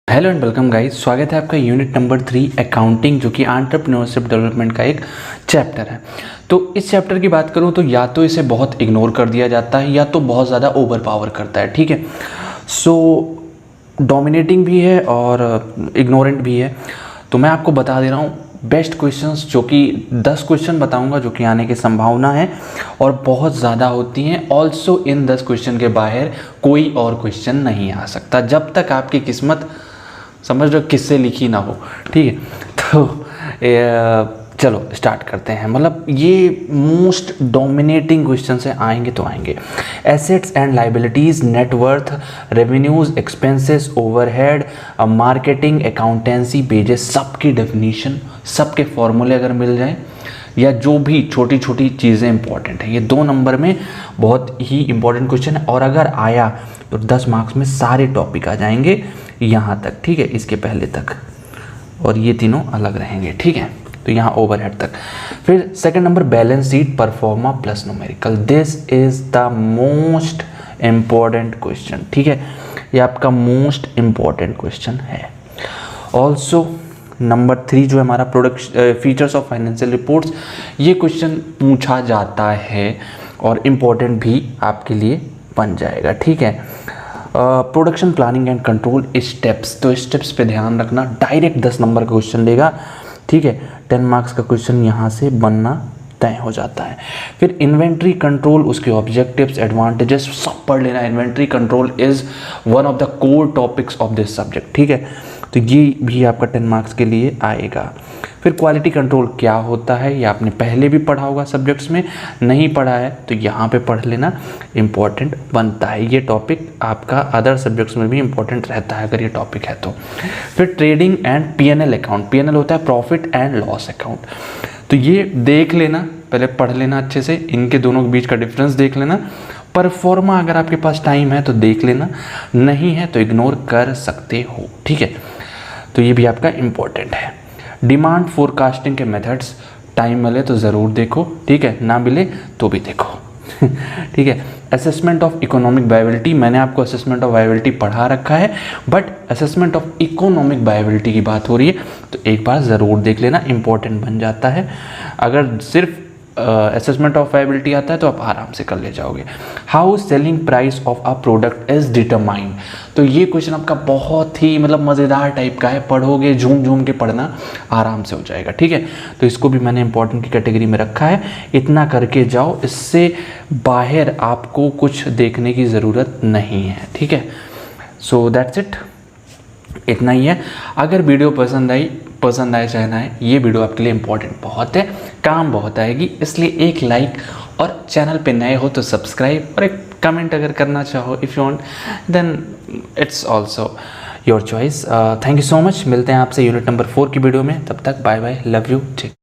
Hello and welcome guys, स्वागत है आपका यूनिट नंबर 3 अकाउंटिंग, जो कि एंटरप्रेन्योरशिप डेवलपमेंट का एक चैप्टर है। तो इस चैप्टर की बात करूं तो या तो इसे बहुत इग्नोर कर दिया जाता है या तो बहुत ज़्यादा ओवर पावर करता है। ठीक है, सो डोमिनेटिंग भी है और इग्नोरेंट भी है। तो मैं आपको बता दे रहा हूँ बेस्ट क्वेश्चंस, जो कि 10 क्वेश्चन बताऊंगा जो कि आने की संभावना है और बहुत ज़्यादा होती हैं। ऑल्सो इन 10 क्वेश्चन के बाहर कोई और क्वेश्चन नहीं आ सकता जब तक आपकी किस्मत समझ लो किससे लिखी ना हो। ठीक है, तो चलो स्टार्ट करते हैं। मतलब ये मोस्ट डोमिनेटिंग क्वेश्चन से आएंगे तो आएंगे। Assets and liabilities, net worth, revenues, expenses, overhead, marketing, accountancy pages, सबकी डेफिनेशन, सबके फॉर्मूले अगर मिल जाए या जो भी छोटी छोटी चीज़ें इंपॉर्टेंट हैं, ये 2 नंबर में बहुत ही इंपॉर्टेंट क्वेश्चन है। और अगर आया तो 10 मार्क्स में सारे टॉपिक आ जाएंगे यहाँ तक। ठीक है, इसके पहले तक, और ये तीनों अलग रहेंगे। ठीक है, तो यहाँ ओवरहेड तक। फिर second number balance sheet, pro forma plus numerical. This is the most important question. ठीक है, ये आपका मोस्ट इम्पॉर्टेंट क्वेश्चन है। ऑल्सो नंबर 3 जो है हमारा product features of financial reports, ये क्वेश्चन पूछा जाता है और इम्पॉर्टेंट भी आपके लिए बन जाएगा। ठीक है, production planning and control steps, तो स्टेप्स पे ध्यान रखना। डायरेक्ट 10 नंबर का क्वेश्चन देगा। ठीक है, 10 मार्क्स का क्वेश्चन यहाँ से बनना तय हो जाता है। फिर इन्वेंट्री कंट्रोल, उसके ऑब्जेक्टिव्स, एडवांटेजेस सब पढ़ लेना। Inventory control is one of the core topics of this subject. ठीक है, तो ये भी आपका 10 मार्क्स के लिए आएगा। फिर क्वालिटी कंट्रोल क्या होता है, ये आपने पहले भी पढ़ा होगा सब्जेक्ट्स में, नहीं पढ़ा है तो यहाँ पे पढ़ लेना, इम्पॉर्टेंट बनता है। ये टॉपिक आपका अदर सब्जेक्ट्स में भी इम्पॉर्टेंट रहता है अगर ये टॉपिक है तो। फिर trading and PNL account, PNL होता है प्रॉफिट एंड लॉस अकाउंट, तो ये देख लेना, पहले पढ़ लेना अच्छे से, इनके दोनों के बीच का डिफरेंस देख लेना। परफॉर्मा अगर आपके पास टाइम है तो देख लेना, नहीं है तो इग्नोर कर सकते हो। ठीक है, तो ये भी आपका इम्पॉर्टेंट है। डिमांड फोरकास्टिंग के मेथड्स, टाइम मिले तो ज़रूर देखो। ठीक है, ना मिले तो भी देखो। ठीक है, असेसमेंट ऑफ इकोनॉमिक वायबिलिटी, मैंने आपको असेसमेंट ऑफ वायबिलिटी पढ़ा रखा है, but assessment of economic viability की बात हो रही है तो एक बार ज़रूर देख लेना, इंपॉर्टेंट बन जाता है। अगर सिर्फ असेसमेंट ऑफ वायबिलिटी आता है तो आप आराम से कर ले जाओगे। How selling price of a product is determined, तो ये क्वेश्चन आपका बहुत ही मतलब मज़ेदार टाइप का है, पढ़ोगे झूम झूम के पढ़ना, आराम से हो जाएगा। ठीक है, तो इसको भी मैंने इंपॉर्टेंट की कैटेगरी में रखा है। इतना करके जाओ, इससे बाहर आपको कुछ देखने की ज़रूरत नहीं है। ठीक है, सो दैट्स इट, इतना ही है। अगर वीडियो पसंद आए चाहे ना आए, ये वीडियो आपके लिए इंपॉर्टेंट बहुत है, काम बहुत आएगी, इसलिए एक लाइक, और चैनल पे नए हो तो सब्सक्राइब, और एक कमेंट अगर करना चाहो if you want then it's also your choice. Thank you so much. मिलते हैं आपसे यूनिट नंबर 4 की वीडियो में, तब तक बाय बाय, लव यू। ठीक।